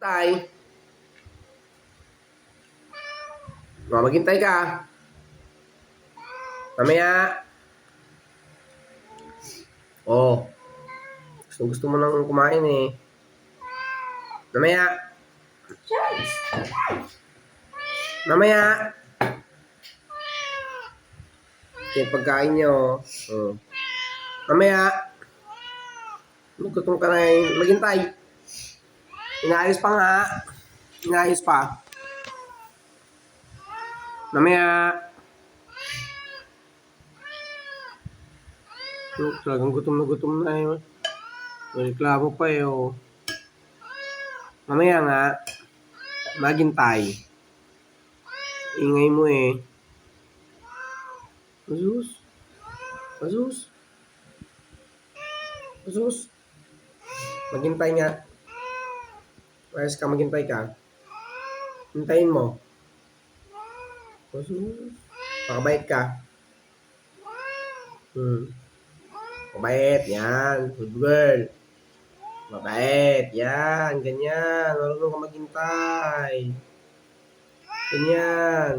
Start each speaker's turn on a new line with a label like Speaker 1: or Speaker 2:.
Speaker 1: Tay. Maghintay ka. Mamaya. Oh. Gusto mo nang kumain eh. Mamaya. Mamaya. Ito yung pagkain nyo. Oh. Mamaya. Gutom ka na eh. Maghintay. Inaayos pa nga. Inaayos pa. Mamaya. Talagang gutom na eh. May reklamo pa eh. Oh. Mamaya nga. Maghintay. Ingay mo eh. Asus. Asus. Asus. Maghintay nga. Ayos ka, maghintay ka. Hintayin mo. Asus. Makabait ka. Mabait. Yan. Good girl. Mabait. Yan. Ganyan. Marunong ka maghintay. Ganyan.